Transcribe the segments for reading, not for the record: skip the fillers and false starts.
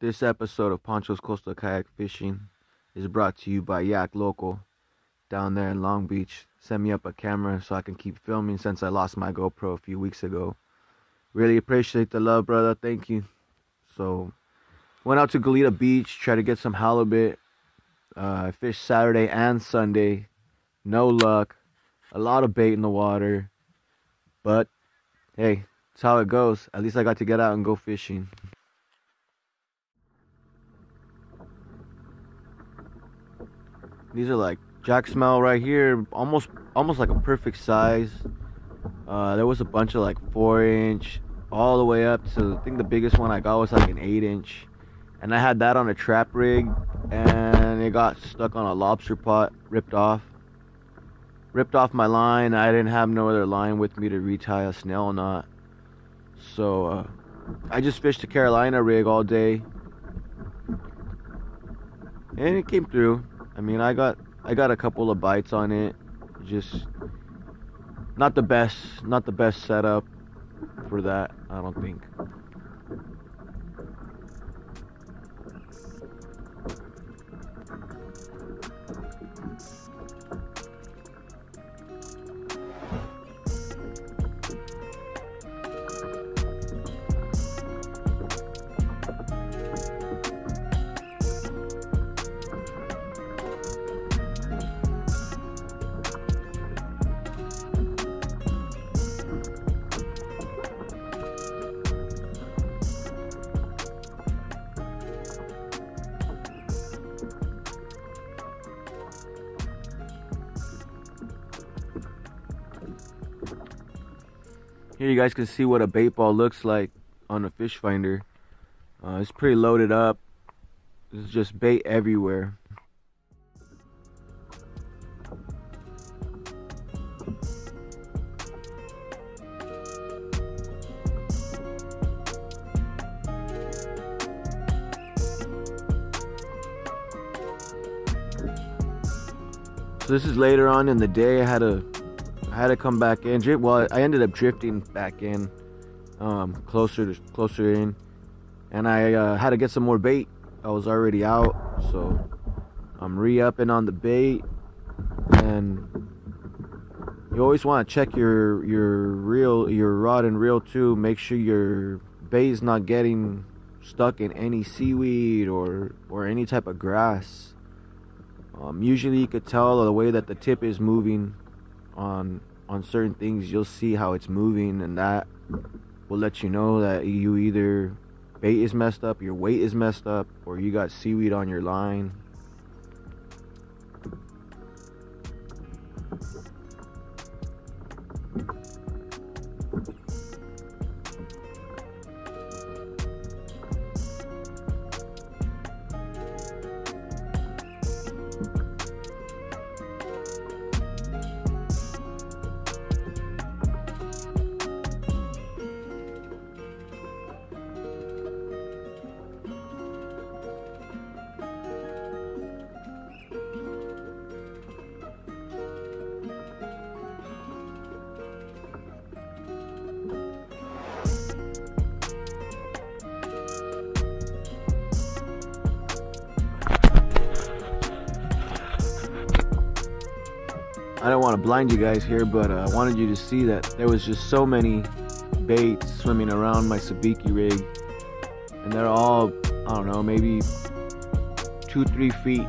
This episode of Pancho's Coastal Kayak Fishing is brought to you by Yak Local down there in Long Beach. Send me up a camera so I can keep filming since I lost my GoPro a few weeks ago. Really appreciate the love, brother. Thank you. So, went out to GOLETA Beach, tried to get some halibut. I fished Saturday and Sunday. No luck. A lot of bait in the water. But, hey, that's how it goes. At least I got to get out and go fishing. These are like jack smell right here, almost like a perfect size. There was a bunch of like 4-inch all the way up to, I think the biggest one I got was like an 8-inch, and I had that on a trap rig, and it got stuck on a lobster pot, ripped off my line. I didn't have no other line with me to retie a snail knot, so I just fished a Carolina rig all day, and it came through. I mean, I got a couple of bites on it. Just not the best setup for that, I don't think. Here you guys can see what a bait ball looks like on a fish finder. It's pretty loaded up. There's just bait everywhere. So this is later on in the day. I had to come back in. Well, I ended up drifting back in, closer in, and I had to get some more bait. I was already out, so I'm re-upping on the bait. And you always want to check your rod and reel too. Make sure your bait is not getting stuck in any seaweed or any type of grass. Usually you could tell the way that the tip is moving on certain things. You'll see how it's moving, and that will let you know that you either bait is messed up, your weight is messed up, or you got seaweed on your line. I don't want to blind you guys here, but I wanted you to see that there was just so many baits swimming around my sabiki rig, and they're all, I don't know, maybe 2-3 feet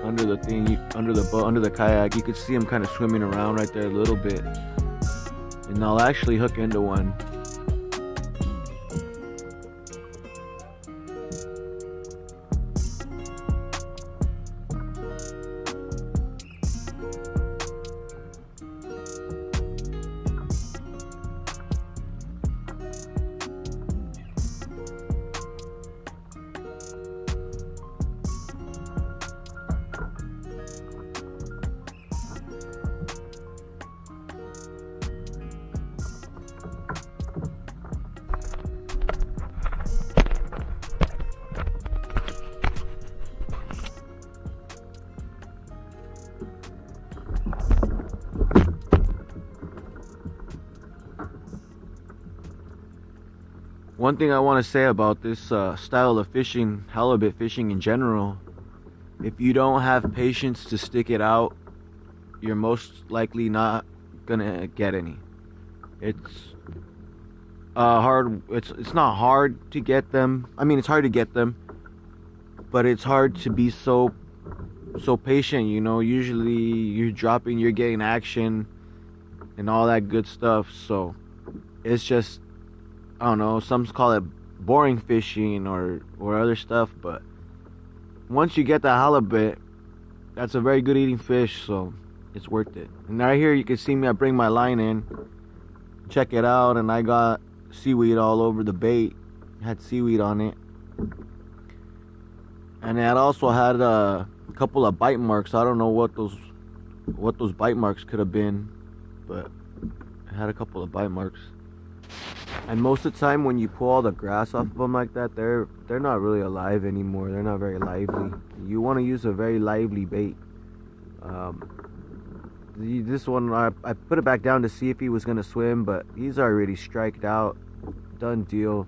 under the thing, under the kayak. You could see them kind of swimming around right there a little bit, and I'll actually hook into one. One thing I want to say about this style of fishing, halibut fishing in general, if you don't have patience to stick it out, you're most likely not gonna get any. It's hard. It's not hard to get them. I mean, it's hard to get them, but it's hard to be so patient. You know, usually you're dropping, you're getting action, and all that good stuff. So it's just, I don't know. Some call it boring fishing or other stuff, but once you get the halibut, that's a very good eating fish, so it's worth it. And right here you can see me, I bring my line in, check it out, and I got seaweed all over the bait. It had seaweed on it, and it also had a couple of bite marks. I don't know what those bite marks could have been, but it had a couple of bite marks. And most of the time when you pull all the grass off of them like that, they're not really alive anymore. They're not very lively. You want to use a very lively bait. This one, I put it back down to see if he was going to swim, but he's already striked out. Done deal.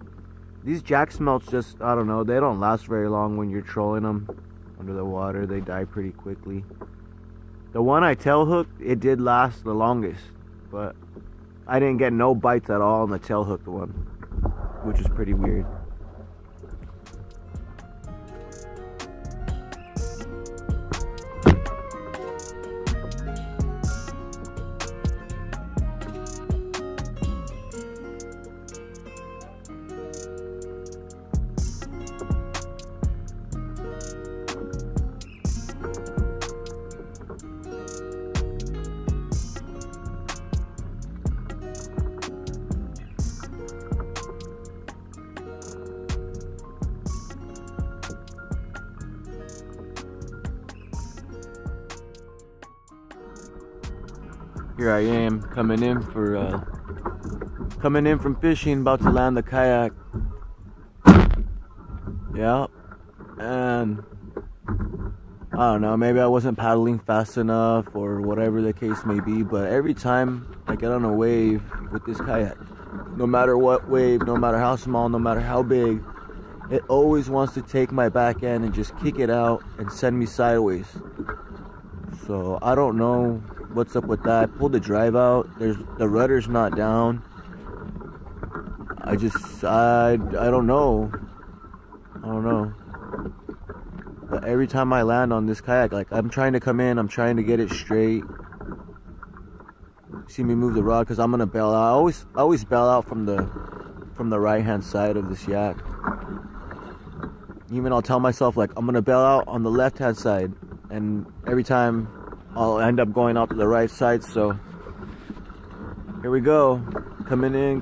These jack smelts just, I don't know, they don't last very long when you're trolling them under the water. They die pretty quickly. The one I tail hooked, it did last the longest, but I didn't get no bites at all on the tail hooked one, which is pretty weird. Here I am coming in from fishing, about to land the kayak. Yeah, and I don't know, maybe I wasn't paddling fast enough or whatever the case may be, but every time I get on a wave with this kayak, no matter what wave, no matter how small, no matter how big, it always wants to take my back end and just kick it out and send me sideways. So I don't know what's up with that. Pull the drive out. The rudder's not down. I don't know. But every time I land on this kayak, like, I'm trying to come in, I'm trying to get it straight. See me move the rod because I'm gonna bail out. I always bail out from the right hand side of this yak. Even I'll tell myself, like, I'm gonna bail out on the left hand side, and every time I'll end up going out to the right side. So here we go, coming in,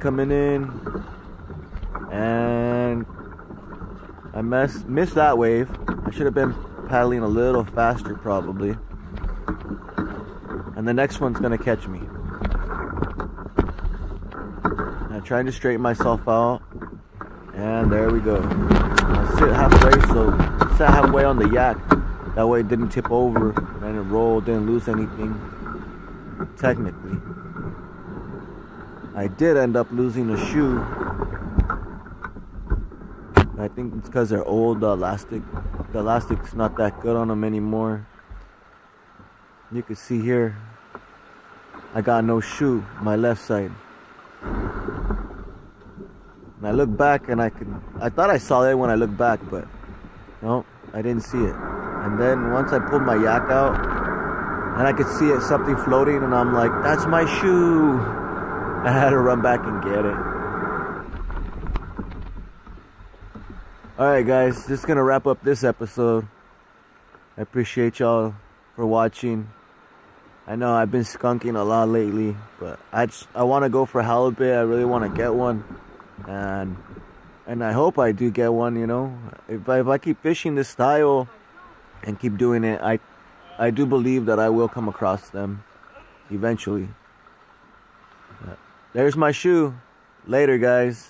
and I missed that wave. I should have been paddling a little faster probably, and the next one's gonna catch me. I'm trying to straighten myself out, and there we go. I sit halfway on the yak. That way it didn't tip over and it rolled, didn't lose anything. Technically, I did end up losing a shoe. I think it's because they're old. The elastic's not that good on them anymore. You can see here, I got no shoe, my left side. And I look back and I thought I saw it when I looked back, but no, I didn't see it. And then once I pulled my yak out and I could see it, something floating, and I'm like, that's my shoe. I had to run back and get it. Alright guys, this is gonna wrap up this episode. I appreciate y'all for watching. I know I've been skunking a lot lately, but I want to go for halibut. I really want to get one, and I hope I do get one. You know, if I keep fishing this style and keep doing it, I do believe that I will come across them eventually. There's my shoe. Later, guys.